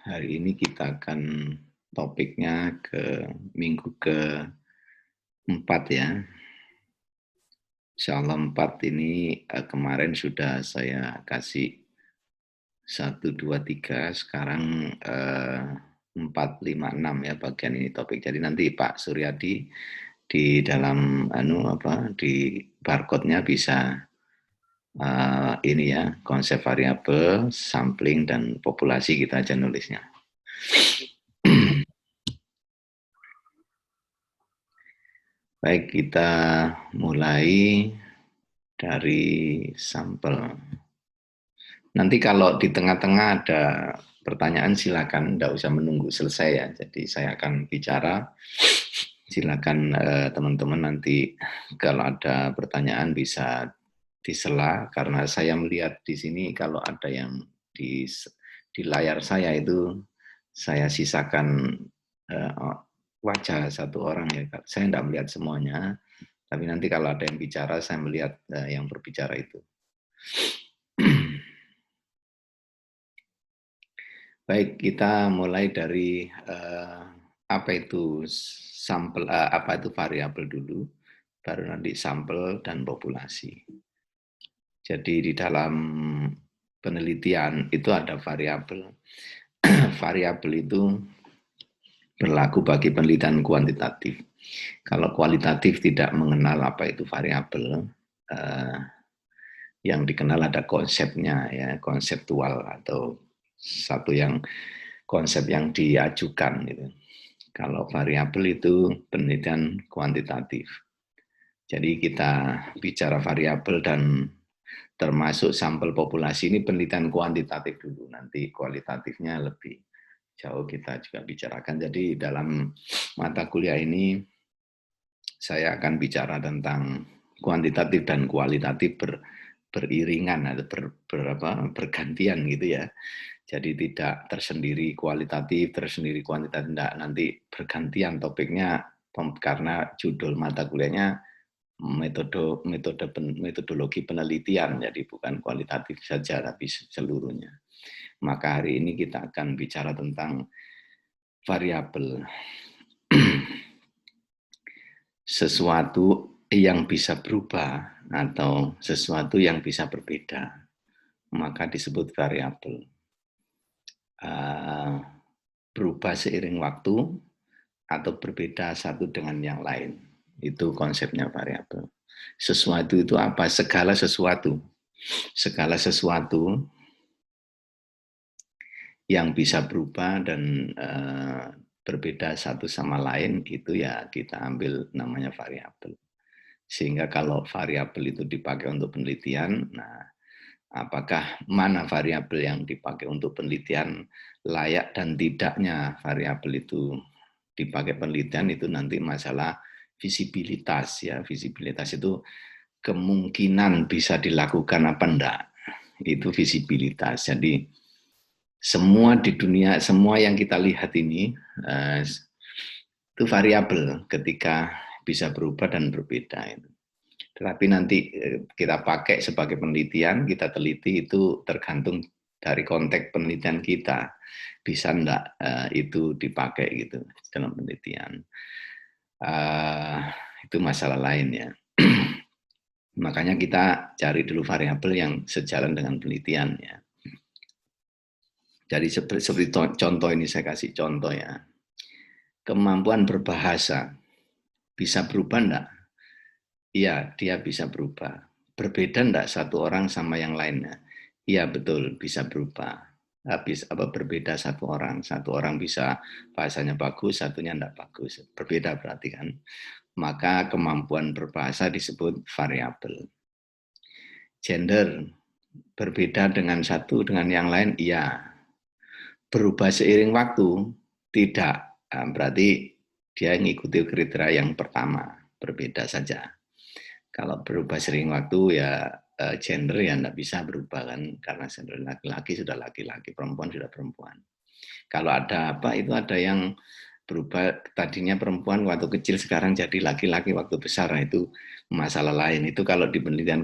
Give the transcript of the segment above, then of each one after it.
Hari ini kita akan topiknya ke minggu ke-4 ya. Insyaallah 4 ini kemarin sudah saya kasih 1, 2, 3, sekarang 4, 5, 6 ya bagian ini topik. Jadi nanti Pak Suryadi di dalam di barcode-nya bisa ini ya, konsep variabel, sampling dan populasi kita aja nulisnya. Baik, kita mulai dari sampel. Nanti kalau di tengah-tengah ada pertanyaan silakan, tidak usah menunggu selesai ya. Jadi saya akan bicara, silakan teman-teman nanti kalau ada pertanyaan bisa disela, karena saya melihat di sini kalau ada yang di layar saya itu saya sisakan wajah satu orang ya. Saya tidak melihat semuanya, tapi nanti kalau ada yang bicara saya melihat yang berbicara itu. Baik, kita mulai dari apa itu sampel, apa itu variabel dulu, baru nanti sampel dan populasi. Jadi di dalam penelitian itu ada variabel. Variabel itu berlaku bagi penelitian kuantitatif. Kalau kualitatif tidak mengenal apa itu variabel, yang dikenal ada konsepnya ya, konseptual atau satu yang konsep yang diajukan gitu. Kalau variabel itu penelitian kuantitatif. Jadi kita bicara variabel dan termasuk sampel populasi ini penelitian kuantitatif dulu, nanti kualitatifnya lebih jauh kita juga bicarakan. Jadi dalam mata kuliah ini saya akan bicara tentang kuantitatif dan kualitatif beriringan atau bergantian gitu ya. Jadi tidak tersendiri kualitatif, tersendiri kuantitatif, tidak, nanti bergantian topiknya karena judul mata kuliahnya metodologi penelitian, jadi bukan kualitatif saja tapi seluruhnya. Maka hari ini kita akan bicara tentang variabel. Sesuatu yang bisa berubah atau sesuatu yang bisa berbeda, maka disebut variabel. Berubah seiring waktu atau berbeda satu dengan yang lain. Itu konsepnya variabel. Sesuatu itu apa? Segala sesuatu. Segala sesuatu yang bisa berubah dan berbeda satu sama lain, itu ya kita ambil namanya variabel. Sehingga kalau variabel itu dipakai untuk penelitian, nah apakah mana variabel yang dipakai untuk penelitian, layak dan tidaknya variabel itu dipakai penelitian itu nanti masalah visibilitas ya. Visibilitas itu kemungkinan bisa dilakukan apa enggak, itu visibilitas. Jadi semua di dunia, semua yang kita lihat ini itu variabel ketika bisa berubah dan berbeda. Tetapi nanti kita pakai sebagai penelitian, kita teliti, itu tergantung dari konteks penelitian kita. Bisa enggak itu dipakai gitu dalam penelitian. Itu masalah lain ya. Makanya kita cari dulu variabel yang sejalan dengan penelitian ya. Jadi seperti contoh ini, saya kasih contoh ya. Kemampuan berbahasa bisa berubah enggak? Iya, dia bisa berubah. Berbeda enggak satu orang sama yang lainnya? Iya, betul, bisa berubah. Berbeda satu orang. Satu orang bisa bahasanya bagus, satunya enggak bagus. Berbeda berarti kan. Maka kemampuan berbahasa disebut variabel. Gender berbeda dengan satu dengan yang lain, iya. Berubah seiring waktu, tidak. Berarti dia mengikuti kriteria yang pertama, berbeda saja. Kalau berubah sering waktu ya gender ya enggak bisa berubah kan, karena gender laki-laki sudah laki-laki, perempuan sudah perempuan. Kalau ada apa, itu ada yang berubah, tadinya perempuan waktu kecil sekarang jadi laki-laki waktu besar, nah itu masalah lain. Itu kalau di penelitian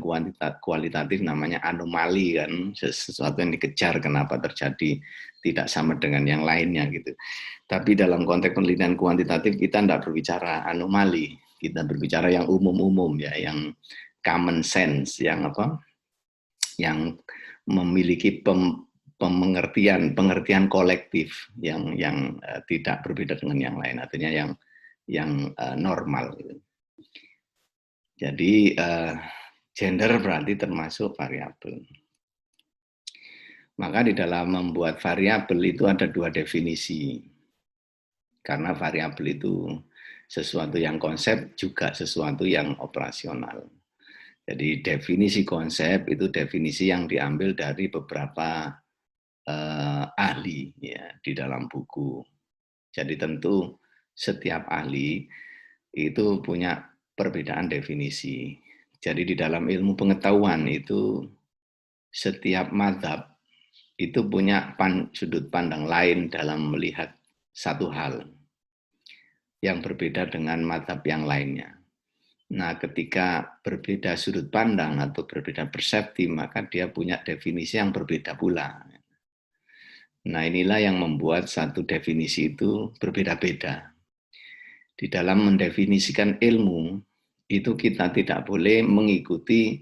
kualitatif namanya anomali kan, sesuatu yang dikejar kenapa terjadi tidak sama dengan yang lainnya gitu. Tapi dalam konteks penelitian kuantitatif kita tidak berbicara anomali, kita berbicara yang umum-umum ya, yang common sense, yang apa? Yang memiliki pengertian kolektif yang tidak berbeda dengan yang lain, artinya yang normal gitu. Jadi gender berarti termasuk variabel. Maka di dalam membuat variabel itu ada dua definisi. Karena variabel itu sesuatu yang konsep juga sesuatu yang operasional. Jadi definisi konsep itu definisi yang diambil dari beberapa ahli ya di dalam buku. Jadi tentu setiap ahli itu punya perbedaan definisi. Jadi di dalam ilmu pengetahuan itu setiap mazhab itu punya sudut pandang lain dalam melihat satu hal yang berbeda dengan mazhab yang lainnya. Nah, ketika berbeda sudut pandang atau berbeda persepsi, maka dia punya definisi yang berbeda pula. Nah, inilah yang membuat satu definisi itu berbeda-beda. Di dalam mendefinisikan ilmu, itu kita tidak boleh mengikuti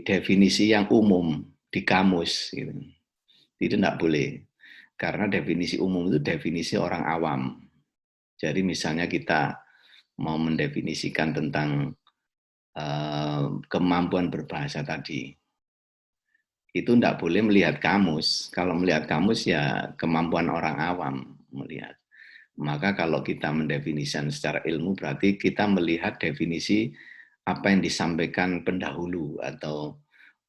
definisi yang umum di kamus. Gitu. Itu tidak boleh. Karena definisi umum itu definisi orang awam. Jadi misalnya kita mau mendefinisikan tentang kemampuan berbahasa tadi, itu tidak boleh melihat kamus. Kalau melihat kamus ya kemampuan orang awam melihat. Maka kalau kita mendefinisikan secara ilmu berarti kita melihat definisi apa yang disampaikan pendahulu atau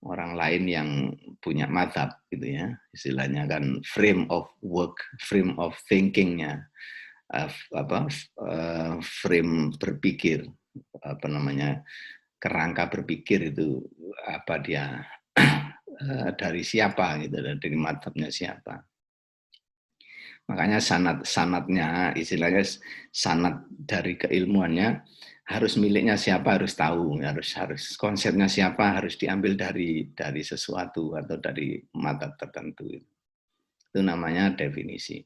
orang lain yang punya mazhab gitu ya. Istilahnya kan frame of work, frame of thinkingnya, frame berpikir, apa namanya, kerangka berpikir itu apa dia dari siapa gitu, dari mazhabnya siapa. Makanya sanatnya, istilahnya sanat dari keilmuannya harus miliknya siapa harus tahu, harus konsepnya siapa harus diambil dari sesuatu atau dari mata tertentu. Itu namanya definisi.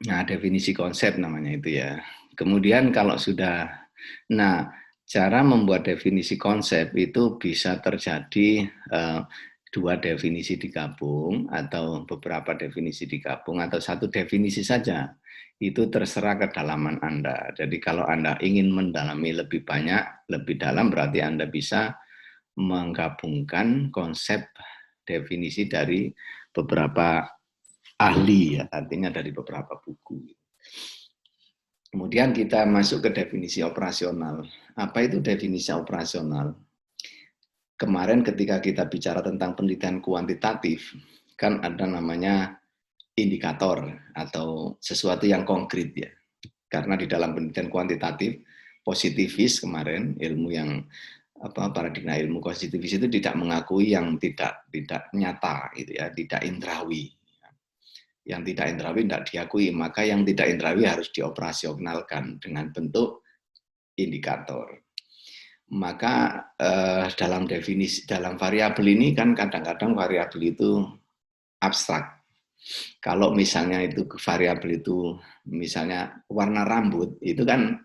Nah, definisi konsep namanya itu ya. Kemudian kalau sudah, nah cara membuat definisi konsep itu bisa terjadi dua definisi digabung atau beberapa definisi digabung atau satu definisi saja. Itu terserah kedalaman Anda. Jadi kalau Anda ingin mendalami lebih banyak, lebih dalam berarti Anda bisa menggabungkan konsep definisi dari beberapa ahli ya, artinya dari beberapa buku. Kemudian kita masuk ke definisi operasional. Apa itu definisi operasional? Kemarin ketika kita bicara tentang penelitian kuantitatif, kan ada namanya indikator atau sesuatu yang konkret ya. Karena di dalam penelitian kuantitatif, positivis kemarin, ilmu yang paradigma ilmu positivis itu tidak mengakui yang tidak nyata gitu ya, tidak indrawi. Yang tidak indrawi tidak diakui, maka yang tidak indrawi harus dioperasionalkan dengan bentuk indikator. Maka dalam definisi, dalam variabel ini kan kadang-kadang variabel itu abstrak. Kalau misalnya itu variabel itu misalnya warna rambut, itu kan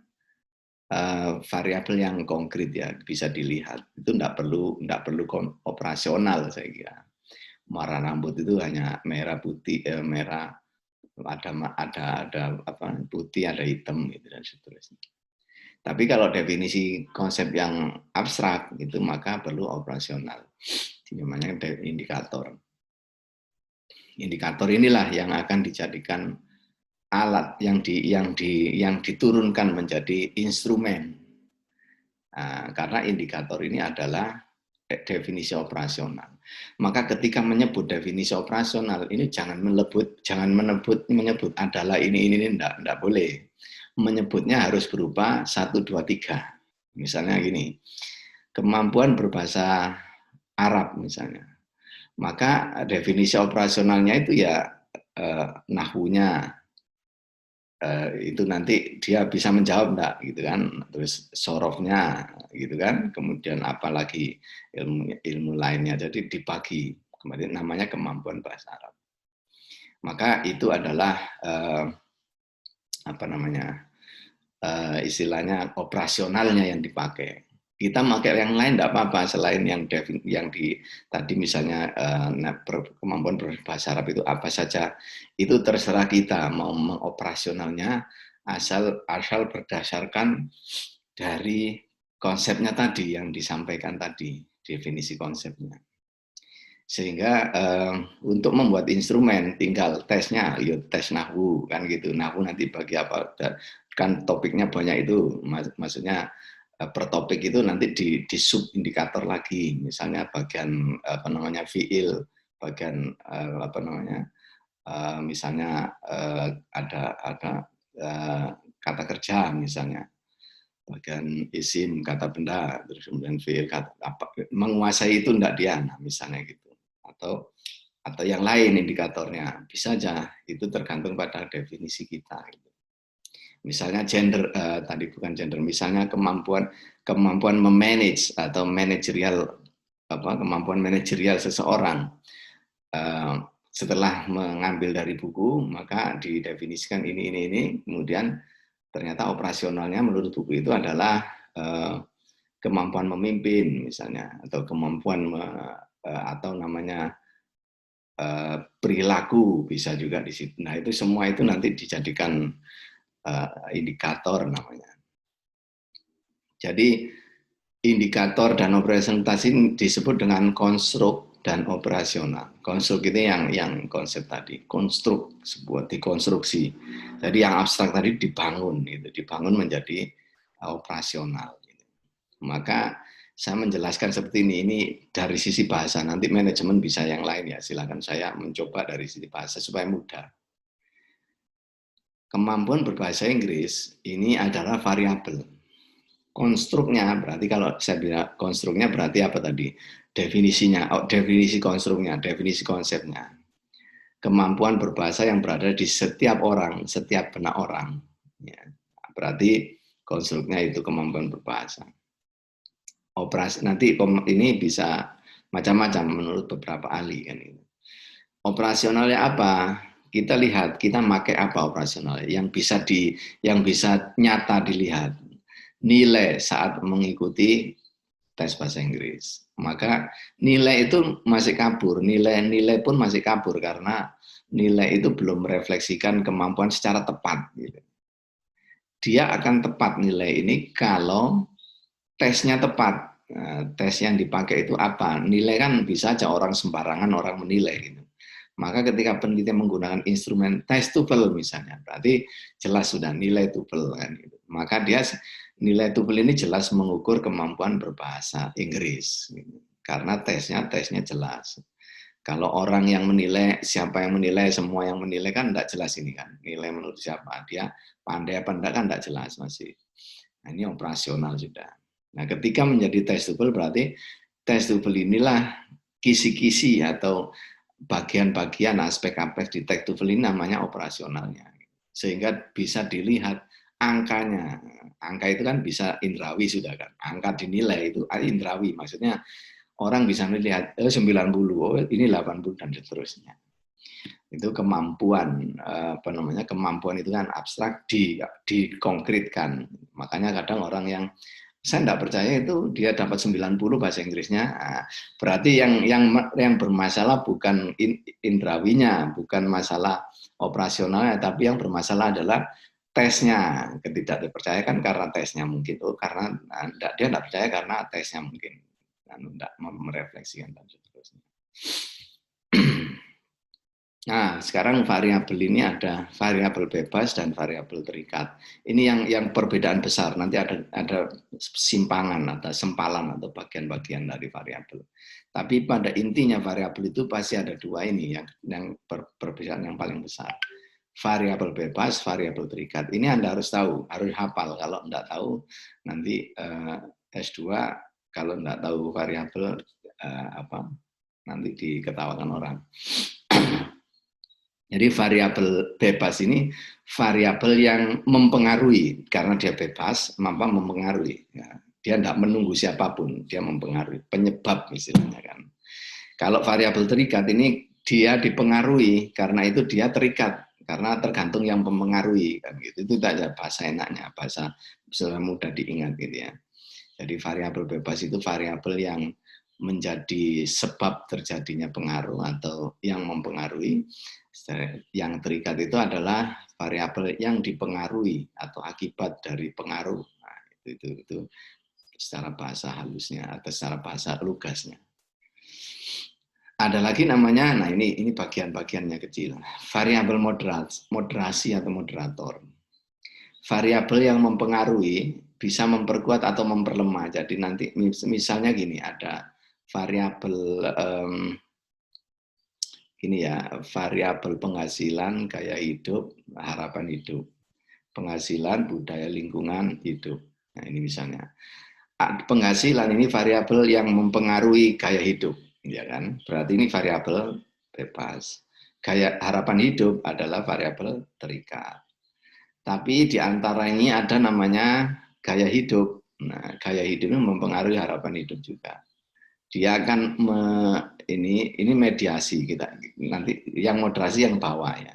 variabel yang konkret ya, bisa dilihat. Itu tidak perlu operasional saya kira. Warna rambut itu hanya merah putih, merah ada apa putih, ada hitam gitu dan seterusnya. Tapi kalau definisi konsep yang abstrak itu maka perlu operasional. Ini namanya indikator. Indikator inilah yang akan dijadikan alat yang diturunkan menjadi instrumen. Nah, karena indikator ini adalah definisi operasional. Maka ketika menyebut definisi operasional ini jangan menyebut adalah ini enggak boleh. Menyebutnya harus berupa 1 2 3. Misalnya gini. Kemampuan berbahasa Arab misalnya. Maka definisi operasionalnya itu ya nahwunya, itu nanti dia bisa menjawab enggak gitu kan, terus sorofnya gitu kan, kemudian apalagi ilmu lainnya, jadi dibagi, kemudian namanya kemampuan bahasa Arab. Maka itu adalah apa namanya, istilahnya operasionalnya yang dipakai. Kita pakai yang lain tidak apa-apa selain yang di tadi misalnya kemampuan berbahasa Arab itu apa saja, itu terserah kita mau mengoperasionalnya asal berdasarkan dari konsepnya tadi yang disampaikan tadi, definisi konsepnya. Sehingga untuk membuat instrumen tinggal tesnya, ya tes nahwu kan gitu. Nahwu nanti bagi apa? Kan topiknya banyak itu, maksudnya per topik itu nanti di sub indikator lagi. Misalnya bagian apa namanya fiil, bagian apa namanya misalnya ada kata kerja misalnya, bagian isim kata benda, terus kemudian fiil kata apa, menguasai itu enggak dia, nah, misalnya gitu, atau yang lain indikatornya bisa aja, itu tergantung pada definisi kita. Gitu. Misalnya gender tadi bukan gender, misalnya kemampuan memanage atau manajerial kemampuan manajerial seseorang. Setelah mengambil dari buku, maka didefinisikan ini, kemudian ternyata operasionalnya menurut buku itu adalah kemampuan memimpin misalnya, atau kemampuan atau namanya perilaku bisa juga di situ. Nah itu semua itu nanti dijadikan indikator namanya. Jadi indikator dan operasionalisasi disebut dengan konstruk dan operasional. Konstruk ini yang konsep tadi, konstruk sebuah dikonstruksi. Jadi yang abstrak tadi dibangun, gitu, dibangun menjadi operasional. Gitu. Maka saya menjelaskan seperti ini dari sisi bahasa. Nanti manajemen bisa yang lain ya. Silakan saya mencoba dari sisi bahasa supaya mudah. Kemampuan berbahasa Inggris ini adalah variabel. Konstruknya berarti kalau saya bilang konstruknya berarti apa tadi? Definisinya, definisi konstruknya, definisi konsepnya. Kemampuan berbahasa yang berada di setiap orang, setiap benak orang. Ya, berarti konstruknya itu kemampuan berbahasa. Operasi nanti ini bisa macam-macam menurut beberapa ahli kan itu. Operasionalnya apa? Kita lihat, kita pakai apa operasional yang bisa nyata dilihat. Nilai saat mengikuti tes bahasa Inggris. Maka nilai itu masih kabur, nilai pun masih kabur karena nilai itu belum merefleksikan kemampuan secara tepat. Gitu. Dia akan tepat nilai ini kalau tesnya tepat. Nah, tes yang dipakai itu apa? Nilai kan bisa aja orang sembarangan orang menilai gitu. Maka ketika peneliti menggunakan instrumen tes TOEFL misalnya, berarti jelas sudah nilai TOEFL kan gitu. Maka dia nilai TOEFL ini jelas mengukur kemampuan berbahasa Inggris gitu. Karena tesnya jelas. Kalau orang yang menilai, siapa yang menilai, semua yang menilai kan tidak jelas ini kan. Nilai menurut siapa? Dia pandai apa enggak kan tidak jelas masih. Nah, ini operasional sudah. Nah, ketika menjadi tes TOEFL berarti tes TOEFL inilah kisi-kisi atau bagian-bagian aspek-aspek di tes TOEFL ini namanya operasionalnya. Sehingga bisa dilihat angkanya. Angka itu kan bisa indrawi sudah kan. Angka dinilai itu indrawi, maksudnya orang bisa melihat 90, oh ini 80 dan seterusnya. Itu kemampuan kemampuan itu kan abstrak dikonkretkan. Makanya kadang orang yang saya tidak percaya itu dia dapat 90 bahasa Inggrisnya. Nah, berarti yang bermasalah bukan indrawinya, bukan masalah operasionalnya, tapi yang bermasalah adalah tesnya. Tidak dipercayakan karena tesnya mungkin, karena dia tidak percaya karena tesnya mungkin tidak merefleksikan dan seterusnya. Nah, sekarang variabel ini ada variabel bebas dan variabel terikat. Ini yang perbedaan besar. Nanti ada simpangan atau sempalan atau bagian-bagian dari variabel. Tapi pada intinya variabel itu pasti ada dua ini yang perbedaan yang paling besar. Variabel bebas, variabel terikat. Ini Anda harus tahu, harus hafal. Kalau tidak tahu nanti S2 kalau tidak tahu variabel nanti diketawakan orang. Jadi variabel bebas ini variabel yang mempengaruhi karena dia bebas, mampu mempengaruhi. Ya. Dia tidak menunggu siapapun, dia mempengaruhi penyebab istilahnya kan. Kalau variabel terikat ini dia dipengaruhi karena itu dia terikat karena tergantung yang mempengaruhi kan gitu. Itu saja bahasa enaknya, bahasa mudah diingat gitu ya. Jadi variabel bebas itu variabel yang menjadi sebab terjadinya pengaruh atau yang mempengaruhi. Yang terikat itu adalah variabel yang dipengaruhi atau akibat dari pengaruh. Nah, itu secara bahasa halusnya atau secara bahasa lugasnya. Ada lagi namanya, nah ini bagian-bagiannya kecil. Variabel moderasi atau moderator. Variabel yang mempengaruhi bisa memperkuat atau memperlemah. Jadi nanti misalnya gini, ada variabel ini ya, variabel penghasilan, gaya hidup, harapan hidup. Penghasilan, budaya lingkungan, hidup. Nah, ini misalnya. Penghasilan ini variabel yang mempengaruhi gaya hidup, ya kan? Berarti ini variabel bebas. Gaya harapan hidup adalah variabel terikat. Tapi di antara ini ada namanya gaya hidup. Nah, gaya hidup ini mempengaruhi harapan hidup juga. Dia akan ini mediasi kita. Nanti yang moderasi yang bawah ya.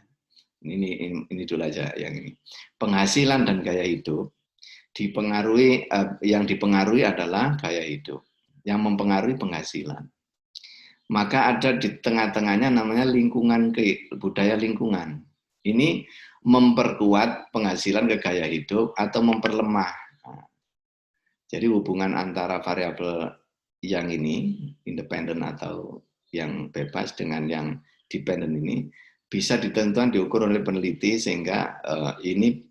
Ini dulu aja yang ini. Penghasilan dan gaya hidup dipengaruhi yang dipengaruhi adalah gaya hidup. Yang mempengaruhi penghasilan. Maka ada di tengah-tengahnya namanya lingkungan budaya lingkungan. Ini memperkuat penghasilan ke gaya hidup atau memperlemah. Nah, jadi hubungan antara variabel yang ini, independen atau yang bebas dengan yang dependen ini, bisa ditentukan diukur oleh peneliti sehingga ini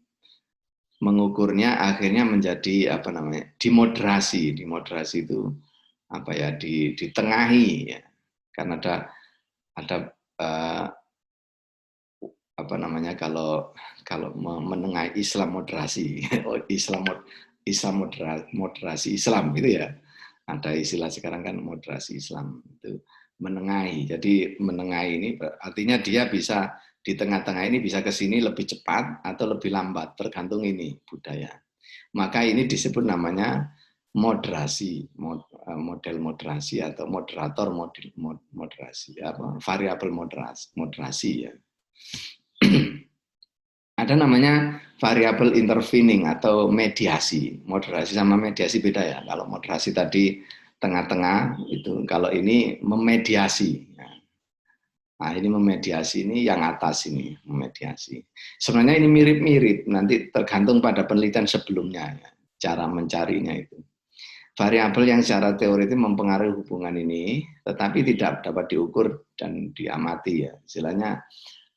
mengukurnya akhirnya menjadi apa namanya dimoderasi. Dimoderasi itu apa ya ditengahi ya. Karena ada apa namanya kalau menengahi Islam moderasi, Islam moderasi Islam gitu ya. Ada istilah sekarang kan moderasi Islam itu menengahi. Jadi menengahi ini artinya dia bisa di tengah-tengah ini bisa ke sini lebih cepat atau lebih lambat tergantung ini budaya. Maka ini disebut namanya moderasi, model moderasi atau moderator model moderasi apa variabel moderasi ya. Ada namanya variabel intervening atau mediasi. Moderasi sama mediasi beda ya. Kalau moderasi tadi tengah-tengah itu, kalau ini memediasi. Nah, ini memediasi ini yang atas ini memediasi. Sebenarnya ini mirip-mirip, nanti tergantung pada penelitian sebelumnya ya, cara mencarinya itu. Variabel yang secara teori itu mempengaruhi hubungan ini, tetapi tidak dapat diukur dan diamati ya. Istilahnya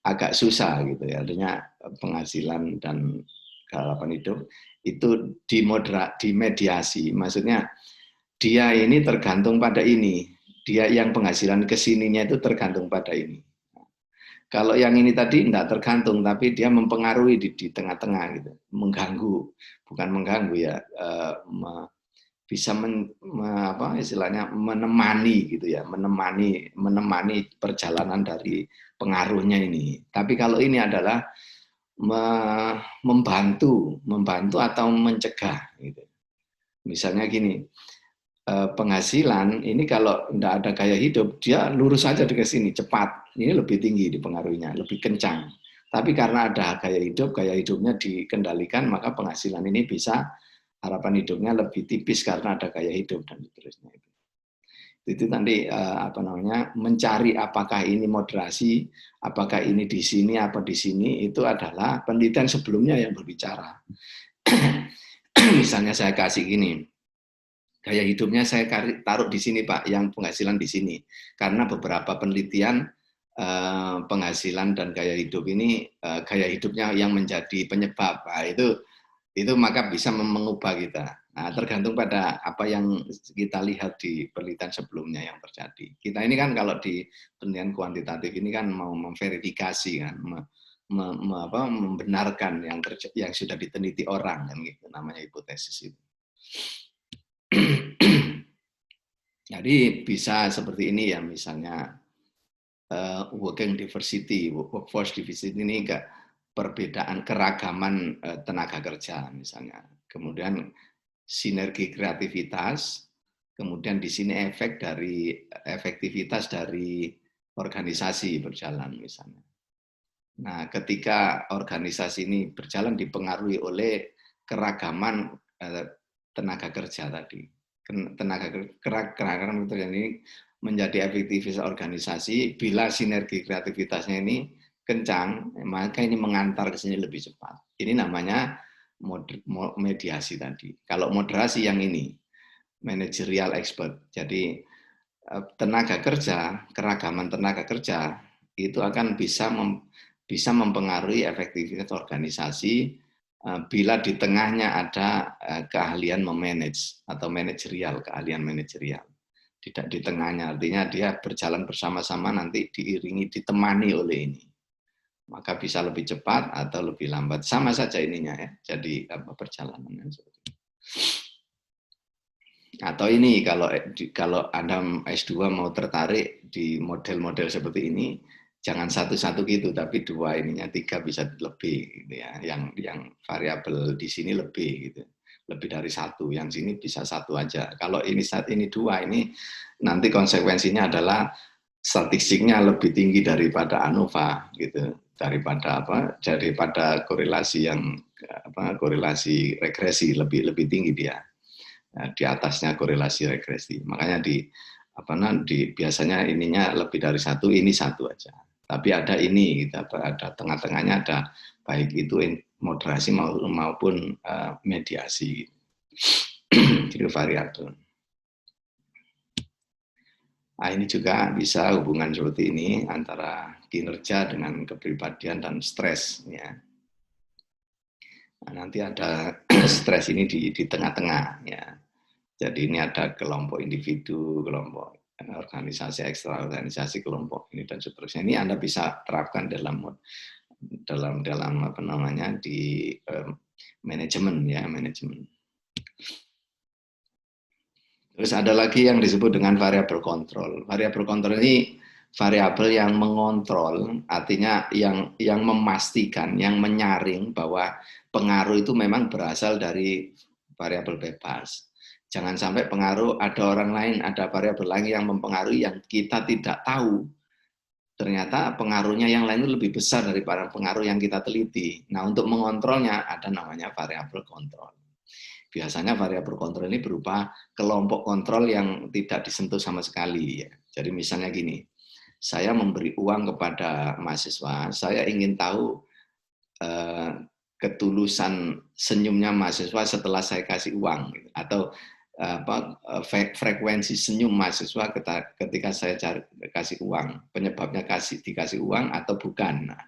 agak susah gitu ya, artinya penghasilan dan harapan hidup itu dimediasi, maksudnya dia ini tergantung pada ini, dia yang penghasilan kesininya itu tergantung pada ini. Kalau yang ini tadi tidak tergantung, tapi dia mempengaruhi di tengah-tengah gitu, mengganggu, bukan mengganggu ya, bisa apa istilahnya menemani gitu ya, menemani perjalanan dari pengaruhnya ini. Tapi kalau ini adalah membantu atau mencegah gitu. Misalnya gini, penghasilan ini kalau tidak ada gaya hidup, dia lurus saja ke sini cepat. Ini lebih tinggi di pengaruhnya, lebih kencang. Tapi karena ada gaya hidupnya dikendalikan, maka penghasilan ini bisa harapan hidupnya lebih tipis karena ada gaya hidup dan seterusnya. Itu nanti apa namanya mencari apakah ini moderasi, apakah ini di sini apa di sini, itu adalah penelitian sebelumnya yang berbicara. Misalnya saya kasih gini, gaya hidupnya saya taruh di sini Pak, yang penghasilan di sini, karena beberapa penelitian penghasilan dan gaya hidup ini gaya hidupnya yang menjadi penyebab. Nah, itu maka bisa mengubah kita. Nah, tergantung pada apa yang kita lihat di penelitian sebelumnya yang terjadi. Kita ini kan kalau di penelitian kuantitatif ini kan mau memverifikasi kan, membenarkan yang sudah diteliti orang kan gitu, namanya hipotesis itu. Jadi bisa seperti ini ya, misalnya working diversity, workforce diversity ini enggak perbedaan keragaman tenaga kerja misalnya. Kemudian sinergi kreativitas, kemudian di sini efektivitas dari organisasi berjalan misalnya. Nah, ketika organisasi ini berjalan dipengaruhi oleh keragaman tenaga kerja tadi. Keragaman kerja ini menjadi efektivitas organisasi, bila sinergi kreativitasnya ini kencang, maka ini mengantar ke sini lebih cepat. Ini namanya mediasi tadi. Kalau moderasi yang ini, managerial expert. Jadi tenaga kerja, keragaman tenaga kerja itu akan bisa mempengaruhi efektivitas organisasi bila di tengahnya ada keahlian memanage atau manajerial, keahlian manajerial. Tidak di tengahnya, artinya dia berjalan bersama-sama nanti diiringi, ditemani oleh ini. Maka bisa lebih cepat atau lebih lambat. Sama saja ininya ya, jadi perjalanan seperti itu. Atau ini kalau Anda S2 mau tertarik di model-model seperti ini, jangan satu-satu gitu, tapi dua ininya, tiga bisa lebih gitu ya. Yang variabel di sini lebih gitu. Lebih dari satu, yang sini bisa satu aja. Kalau ini dua, ini nanti konsekuensinya adalah statistiknya lebih tinggi daripada ANOVA gitu, daripada korelasi korelasi regresi lebih tinggi dia. Di atasnya korelasi regresi. Makanya biasanya ininya lebih dari satu, ini satu aja. Tapi ada ini, ada tengah-tengahnya, ada baik itu moderasi maupun mediasi. Jadi variabel. Nah, ini juga bisa hubungan seperti ini antara kinerja dengan kepribadian dan stres. Ya. Nah, nanti ada stres ini di tengah-tengah. Ya. Jadi ini ada kelompok individu, kelompok organisasi, ekstra organisasi, kelompok ini dan seterusnya. Ini Anda bisa terapkan dalam apa namanya di manajemen ya, manajemen. Terus ada lagi yang disebut dengan variabel kontrol. Variabel kontrol ini variabel yang mengontrol, artinya yang memastikan, yang menyaring bahwa pengaruh itu memang berasal dari variabel bebas. Jangan sampai pengaruh ada orang lain, ada variabel lain yang mempengaruhi yang kita tidak tahu. Ternyata pengaruhnya yang lain itu lebih besar daripada pengaruh yang kita teliti. Nah, untuk mengontrolnya ada namanya variabel kontrol. Biasanya variabel kontrol ini berupa kelompok kontrol yang tidak disentuh sama sekali. Ya. Jadi misalnya gini, saya memberi uang kepada mahasiswa, saya ingin tahu ketulusan senyumnya mahasiswa setelah saya kasih uang, gitu. Atau frekuensi senyum mahasiswa ketika saya kasih uang, penyebabnya dikasih uang atau bukan. Nah,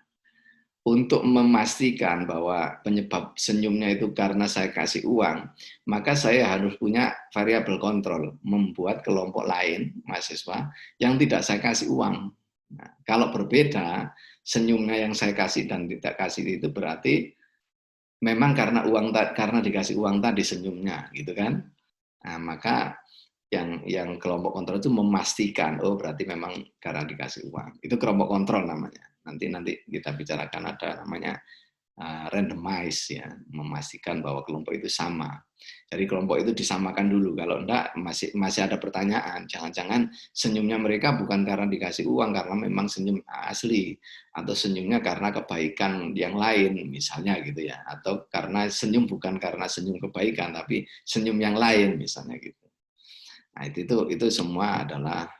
untuk memastikan bahwa penyebab senyumnya itu karena saya kasih uang, maka saya harus punya variabel kontrol, membuat kelompok lain, mahasiswa, yang tidak saya kasih uang. Nah, kalau berbeda, senyumnya yang saya kasih dan tidak kasih itu berarti memang karena dikasih uang tadi senyumnya, gitu kan? Nah, maka yang kelompok kontrol itu memastikan, oh berarti memang karena dikasih uang. Itu kelompok kontrol namanya. Nanti kita bicarakan ada namanya randomize ya, memastikan bahwa kelompok itu sama. Jadi kelompok itu disamakan dulu. Kalau enggak masih ada pertanyaan, jangan-jangan senyumnya mereka bukan karena dikasih uang, karena memang senyum asli, atau senyumnya karena kebaikan yang lain misalnya gitu ya, atau karena senyum bukan karena senyum kebaikan tapi senyum yang lain misalnya gitu. Nah, itu semua adalah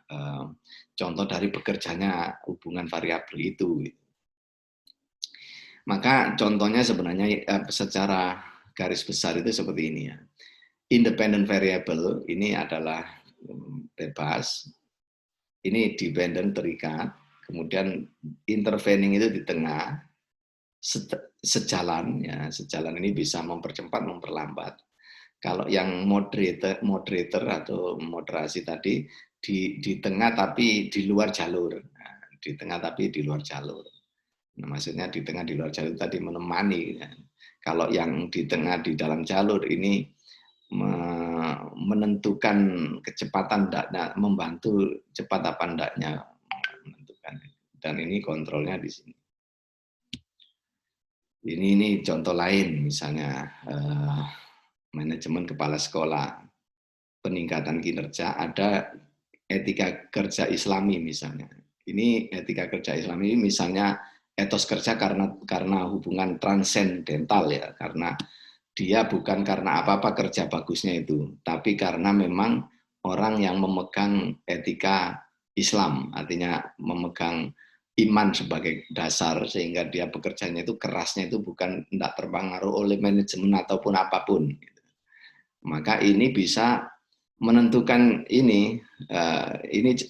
contoh dari bekerjanya hubungan variabel itu. Maka contohnya sebenarnya secara garis besar itu seperti ini ya. Independent variable ini adalah bebas, ini dependent terikat, kemudian intervening itu di tengah, sejalan ya, sejalan ini bisa mempercepat, memperlambat. Kalau yang moderator atau moderasi tadi di tengah tapi di luar jalur, nah, di tengah tapi di luar jalur. Nah, maksudnya di tengah di luar jalur tadi menemani. Ya. Kalau yang di tengah di dalam jalur ini menentukan kecepatan tidaknya, membantu cepat apa tidaknya menentukan. dan ini kontrolnya di sini. Ini contoh lain, misalnya manajemen kepala sekolah, peningkatan kinerja, ada etika kerja Islami misalnya. Ini etika kerja Islami ini misalnya etos kerja karena hubungan transendental ya, karena dia bukan karena apa-apa kerja bagusnya itu, tapi karena memang orang yang memegang etika Islam, artinya memegang iman sebagai dasar, sehingga dia bekerjanya itu kerasnya itu bukan tidak terpengaruh oleh manajemen ataupun apapun. Maka ini bisa menentukan ini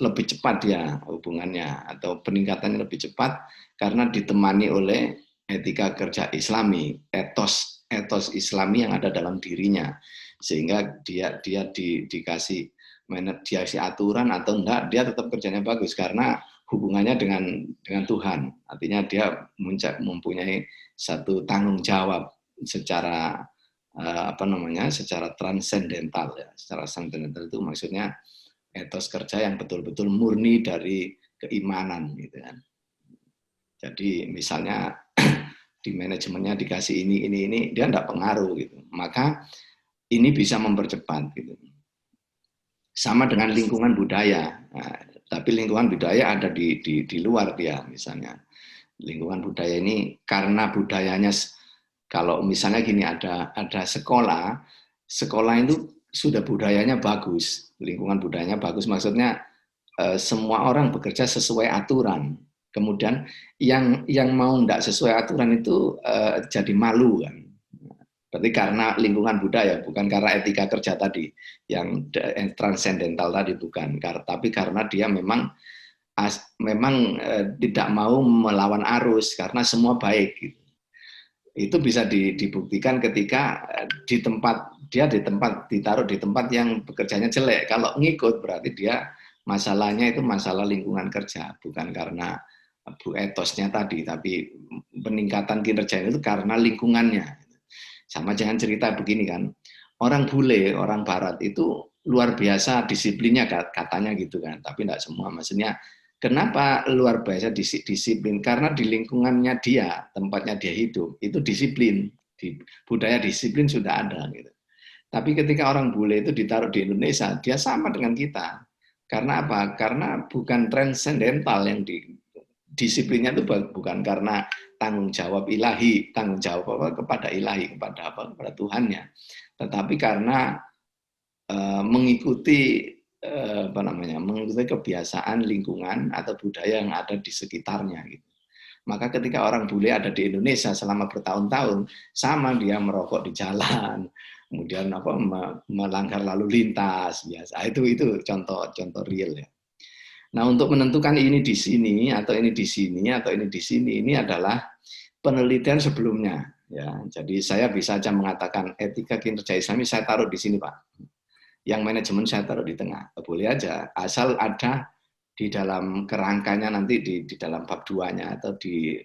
lebih cepat ya hubungannya atau peningkatannya lebih cepat karena ditemani oleh etika kerja Islami, etos Islami yang ada dalam dirinya, sehingga dia dikasih aturan atau enggak, dia tetap kerjanya bagus karena hubungannya dengan Tuhan. Artinya dia mempunyai satu tanggung jawab secara secara transendental ya. Secara transendental itu maksudnya etos kerja yang betul-betul murni dari keimanan gitu kan. Jadi misalnya di manajemennya dikasih ini dia tidak pengaruh gitu. Maka ini bisa mempercepat gitu. Sama dengan lingkungan budaya. Nah, tapi lingkungan budaya ada di luar dia misalnya. Lingkungan budaya ini karena budayanya, kalau misalnya gini, ada sekolah itu sudah budayanya bagus, lingkungan budayanya bagus, maksudnya semua orang bekerja sesuai aturan. Kemudian yang mau tidak sesuai aturan itu jadi malu kan. Berarti karena lingkungan budaya, bukan karena etika kerja tadi yang transendental tadi, bukan, tapi karena dia memang tidak mau melawan arus karena semua baik gitu. Itu bisa dibuktikan ketika ditaruh di tempat yang bekerjanya jelek. Kalau ngikut berarti dia masalahnya itu masalah lingkungan kerja, bukan karena etosnya tadi, tapi peningkatan kinerja itu karena lingkungannya. Sama jangan cerita begini kan, orang bule, orang barat itu luar biasa disiplinnya katanya gitu kan, tapi tidak semua. Maksudnya kenapa luar biasa disiplin? Karena di lingkungannya dia, tempatnya dia hidup, itu disiplin. Budaya disiplin sudah ada gitu. Tapi ketika orang bule itu ditaruh di Indonesia, dia sama dengan kita. Karena apa? Karena bukan transendental yang disiplinnya itu bukan karena tanggung jawab ilahi, tanggung jawab kepada ilahi, kepada Tuhannya, tetapi karena mengikuti mengikuti kebiasaan lingkungan atau budaya yang ada di sekitarnya gitu. Maka ketika orang bule ada di Indonesia selama bertahun-tahun, sama dia merokok di jalan, kemudian melanggar lalu lintas biasa. Itu contoh real ya. Nah, untuk menentukan ini di sini atau ini di sini atau ini di sini, ini adalah penelitian sebelumnya ya. Jadi saya bisa saja mengatakan etika kinerja Islami saya taruh di sini, Pak. Yang manajemen saya taruh di tengah. Boleh aja, asal ada di dalam kerangkanya nanti di dalam bab 2-nya atau di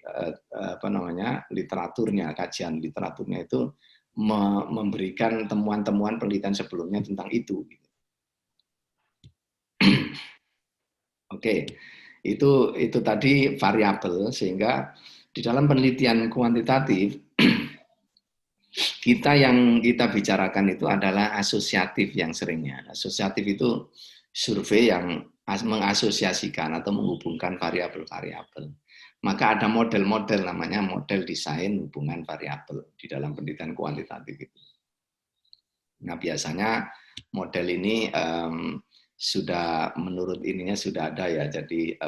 literaturnya, kajian literaturnya itu memberikan temuan-temuan penelitian sebelumnya tentang itu. Oke, itu tadi variabel, sehingga di dalam penelitian kuantitatif yang kita bicarakan itu adalah asosiatif yang seringnya. Asosiatif itu survei yang mengasosiasikan atau menghubungkan variabel-variabel. Maka ada model-model, namanya model desain hubungan variabel di dalam penelitian kuantitatif itu. Nah, biasanya model ini sudah menurut ininya sudah ada ya, jadi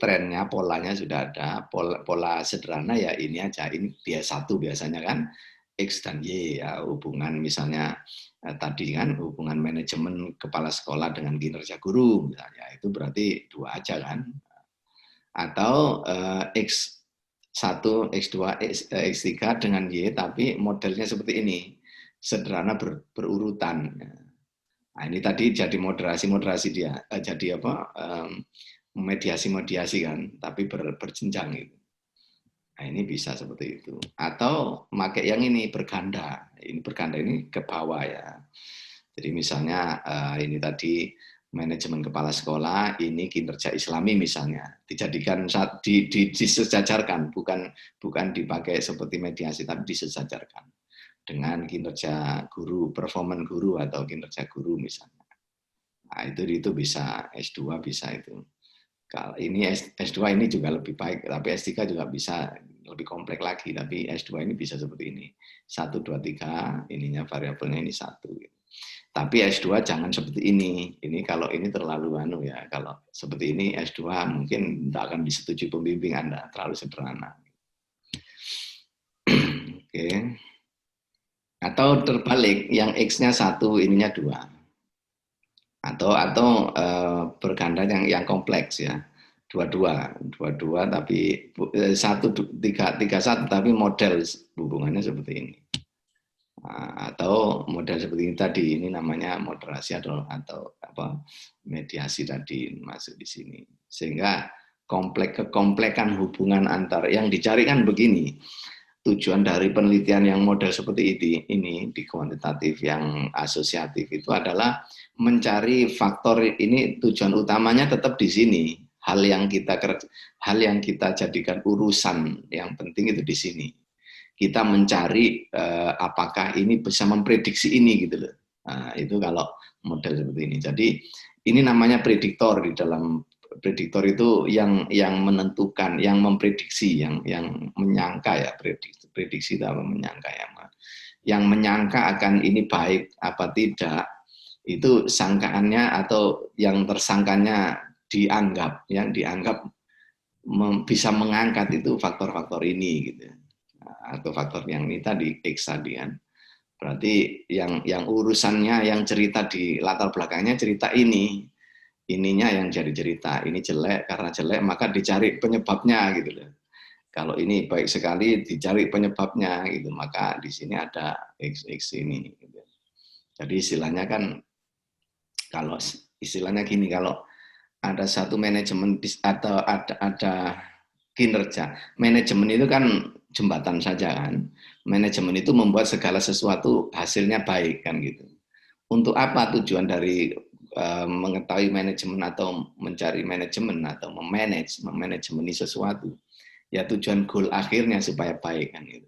trennya, polanya sudah ada. Pola sederhana ya ini aja, ini dia satu biasanya kan, X dan Y ya, hubungan misalnya tadi kan hubungan manajemen kepala sekolah dengan kinerja guru misalnya, itu berarti 2 aja kan. Atau X1, X2, X3 dengan Y, tapi modelnya seperti ini, sederhana berurutan. Nah, ini tadi jadi moderasi dia, jadi mediasi kan, tapi berjenjang gitu. Nah, ini bisa seperti itu. Atau pakai yang ini berganda. Ini berganda ini ke bawah ya. Jadi misalnya ini tadi manajemen kepala sekolah ini kinerja Islami misalnya, dijadikan disejajarkan, bukan dipakai seperti mediasi, tapi disejajarkan dengan kinerja guru, performan guru atau kinerja guru misalnya. Nah, itu bisa S2 bisa itu. Kalau ini S2 ini juga lebih baik, tapi S3 juga bisa lebih kompleks lagi, tapi S2 ini bisa seperti ini. 1, 2, 3, ininya variabelnya ini 1. Tapi S2 jangan seperti ini. Ini kalau ini terlalu ya. Kalau seperti ini S2 mungkin tidak akan disetujui pembimbing Anda, terlalu sederhana. Oke. Atau terbalik, yang X-nya 1, ininya 2. Atau berganda yang kompleks ya. Dua-dua tapi 1, 3, 1 tapi model hubungannya seperti ini. Atau model seperti ini tadi, ini namanya moderasi atau apa mediasi tadi masuk di sini. Sehingga kekomplekan hubungan antar yang dicari kan begini. Tujuan dari penelitian yang model seperti ini di kuantitatif yang asosiatif itu adalah mencari faktor ini, tujuan utamanya tetap di sini. Hal yang kita jadikan urusan yang penting itu di sini. Kita mencari apakah ini bisa memprediksi ini gitu loh. Nah, itu kalau model seperti ini. Jadi ini namanya prediktor. Di dalam prediktor itu yang menentukan, yang memprediksi, yang menyangka ya, prediksi itu apa, menyangka ya. Yang menyangka akan ini baik apa tidak, itu sangkaannya atau yang tersangkanya yang dianggap bisa mengangkat itu faktor-faktor ini gitu. Atau faktor yang ini tadi X tadi kan. Berarti yang urusannya, yang cerita di latar belakangnya cerita ininya yang jadi cerita, ini jelek, karena jelek maka dicari penyebabnya gitu loh. Kalau ini baik sekali dicari penyebabnya gitu, maka di sini ada X ini gitu. Jadi istilahnya kan, kalau istilahnya gini, kalau ada satu manajemen atau ada kinerja, manajemen itu kan jembatan saja kan. Manajemen itu membuat segala sesuatu hasilnya baik kan gitu. Untuk apa tujuan dari mengetahui manajemen atau mencari manajemen atau memanajemeni sesuatu? Ya tujuan goal akhirnya supaya baik kan gitu.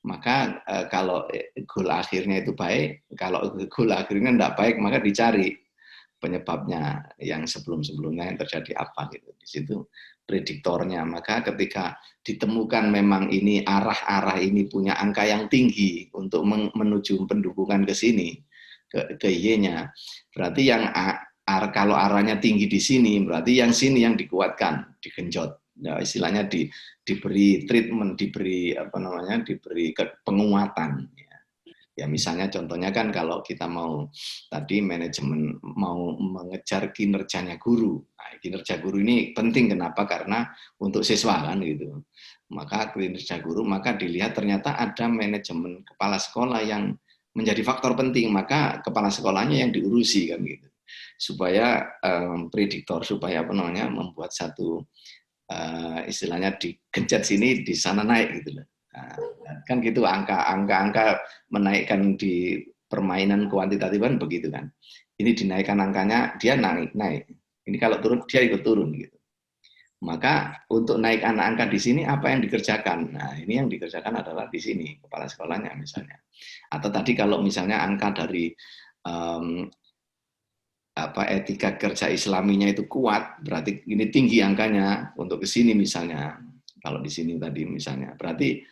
Maka kalau goal akhirnya itu baik, kalau goal akhirnya tidak baik maka dicari penyebabnya yang sebelum-sebelumnya yang terjadi apa gitu. Di situ prediktornya. Maka ketika ditemukan memang ini arah-arah ini punya angka yang tinggi untuk menuju pendukungan ke sini, ke Y-nya, berarti yang kalau arahnya tinggi di sini, berarti yang sini yang dikuatkan, digenjot. Ya, istilahnya diberi treatment, diberi penguatan. Ya misalnya contohnya kan kalau kita mau tadi manajemen mau mengejar kinerjanya guru. Nah, kinerja guru ini penting, kenapa? Karena untuk siswa kan gitu. Maka kinerja guru, maka dilihat ternyata ada manajemen kepala sekolah yang menjadi faktor penting, maka kepala sekolahnya yang diurusi kan gitu. Supaya prediktor, supaya membuat satu istilahnya digenjat sini, di sana naik gitu loh. Nah, kan gitu angka menaikkan di permainan kuantitatif kan begitu kan. Ini dinaikkan angkanya, dia naik. Ini kalau turun, dia ikut turun gitu. Maka untuk naik angka di sini apa yang dikerjakan? Nah, ini yang dikerjakan adalah di sini kepala sekolahnya misalnya. Atau tadi kalau misalnya angka dari etika kerja Islaminya itu kuat, berarti ini tinggi angkanya untuk ke sini misalnya. Kalau di sini tadi misalnya, berarti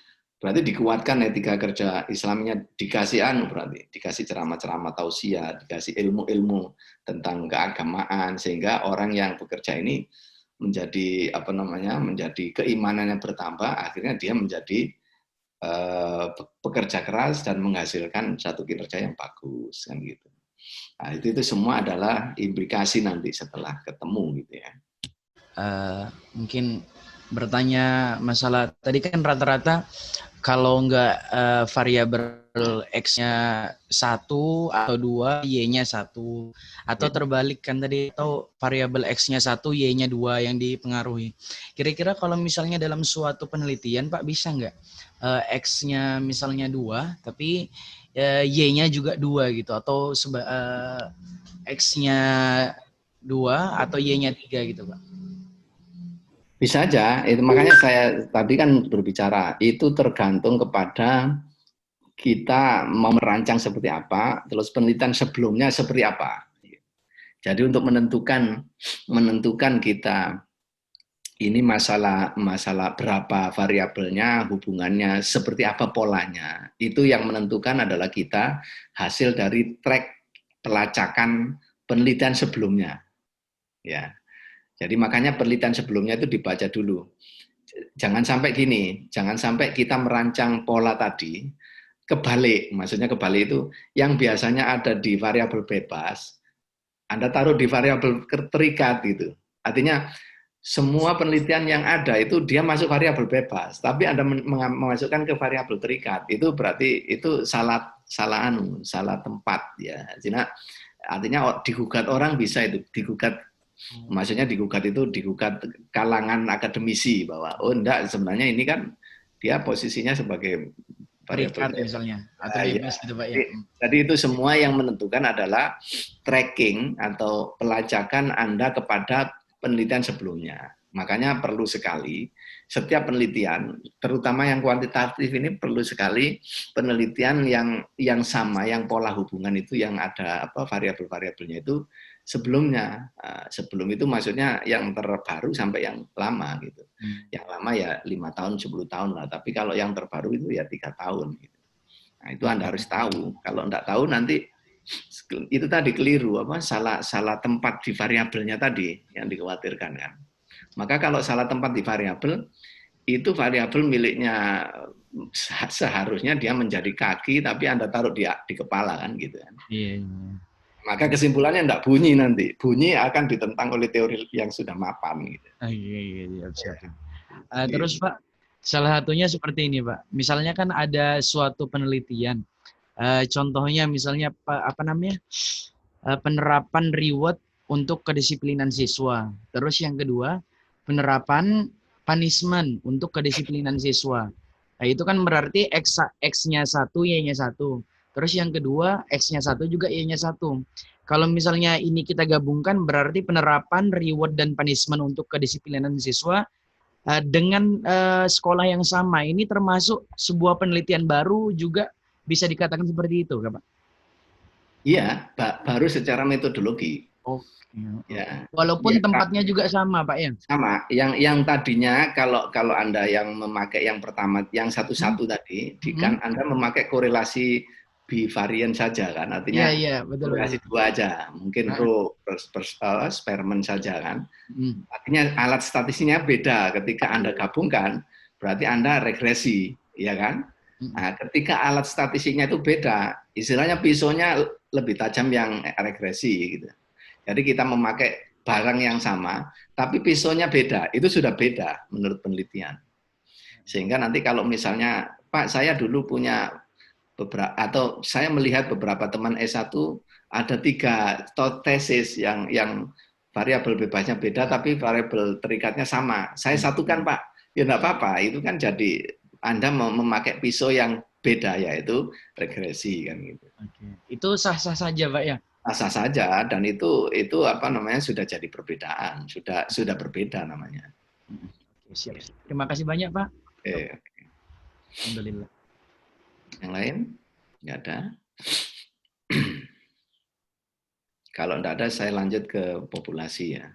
dikuatkan etika kerja Islaminya, dikasih berarti dikasih ceramah-ceramah tausiah, dikasih ilmu-ilmu tentang keagamaan, sehingga orang yang bekerja ini menjadi menjadi keimanannya bertambah, akhirnya dia menjadi pekerja keras dan menghasilkan satu kinerja yang bagus kan gitu. Nah, itu semua adalah implikasi nanti setelah ketemu gitu ya. Mungkin bertanya masalah tadi kan rata-rata kalau nggak variabel X-nya 1 atau 2, Y-nya 1. Atau terbalik kan tadi, atau variabel X-nya 1, Y-nya 2 yang dipengaruhi. Kira-kira kalau misalnya dalam suatu penelitian, Pak, bisa nggak X-nya misalnya 2, tapi Y-nya juga 2 gitu, atau X-nya 2 atau Y-nya 3 gitu, Pak? Bisa aja, itu makanya saya tadi kan berbicara, itu tergantung kepada kita mau merancang seperti apa, terus penelitian sebelumnya seperti apa. Jadi untuk menentukan kita ini masalah berapa variabelnya, hubungannya, seperti apa polanya. Itu yang menentukan adalah kita hasil dari track pelacakan penelitian sebelumnya. Ya, jadi makanya penelitian sebelumnya itu dibaca dulu. Jangan sampai gini, jangan sampai kita merancang pola tadi kebalik. Maksudnya kebalik itu yang biasanya ada di variabel bebas, Anda taruh di variabel terikat gitu. Artinya semua penelitian yang ada itu dia masuk variabel bebas, tapi Anda memasukkan ke variabel terikat. Itu berarti itu salah tempat ya. Artinya digugat orang bisa itu, digugat. Maksudnya digugat kalangan akademisi bahwa oh enggak, sebenarnya ini kan dia posisinya sebagai variabel Terikat misalnya atau ya. bebas gitu, Pak ya. Jadi itu semua yang menentukan adalah tracking atau pelacakan Anda kepada penelitian sebelumnya. Makanya perlu sekali setiap penelitian, terutama yang kuantitatif ini perlu sekali penelitian yang sama, yang pola hubungan itu yang ada apa variabel-variabelnya itu sebelumnya. Sebelum itu maksudnya yang terbaru sampai yang lama gitu. Yang lama ya 5 tahun, 10 tahun lah. Tapi kalau yang terbaru itu ya 3 tahun gitu. Nah, itu Anda harus tahu. Kalau enggak tahu nanti itu tadi keliru salah tempat di variabelnya tadi yang dikhawatirkan kan. Maka kalau salah tempat di variabel itu variabel miliknya seharusnya dia menjadi kaki tapi Anda taruh di kepala kan gitu kan. Iya. Maka kesimpulannya enggak bunyi nanti. Bunyi akan ditentang oleh teori yang sudah mapan gitu. Iya, siap. Terus Gitu. Pak, salah satunya seperti ini Pak. Misalnya kan ada suatu penelitian. Contohnya misalnya apa namanya penerapan reward untuk kedisiplinan siswa. Terus yang kedua penerapan punishment untuk kedisiplinan siswa. Nah, itu kan berarti X-nya 1, Y-nya 1. Terus yang kedua X-nya 1 juga Y-nya 1. Kalau misalnya ini kita gabungkan berarti penerapan reward dan punishment untuk kedisiplinan siswa dengan sekolah yang sama. Ini termasuk sebuah penelitian baru juga bisa dikatakan seperti itu, Pak? Iya, baru secara metodologi. Oke. Ya, Walaupun ya tempatnya juga sama, Pak ya? sama. Yang tadinya kalau Anda yang memakai yang pertama, yang Hmm? satu-satu tadi, Hmm? kan Anda memakai korelasi bivarian saja kan, Iya, artinya iya, betul, betul. korelasi dua aja, mungkin Nah, row Spearman saja kan. hmm. Artinya alat statistiknya beda. Ketika Anda gabungkan, berarti Anda regresi, ya kan? Hmm. Nah, ketika alat statistiknya itu beda, istilahnya pisaunya lebih tajam yang regresi gitu. Jadi kita memakai barang yang sama, tapi pisaunya beda. Itu sudah beda menurut penelitian. Sehingga nanti kalau misalnya, Pak, saya dulu punya beberapa, atau saya melihat beberapa teman S1 ada 3 tesis yang variabel bebasnya beda, tapi variabel terikatnya sama. Saya satukan, Pak. Ya enggak apa-apa, itu kan jadi Anda memakai pisau yang beda, yaitu regresi kan gitu. Oke. Itu sah-sah saja, Pak ya? Sah saja dan itu apa namanya sudah jadi perbedaan, sudah berbeda namanya. Oke, siap. Terima kasih banyak, Pak. Eh, Alhamdulillah. yang lain nggak ada. Kalau nggak ada saya lanjut ke populasi ya.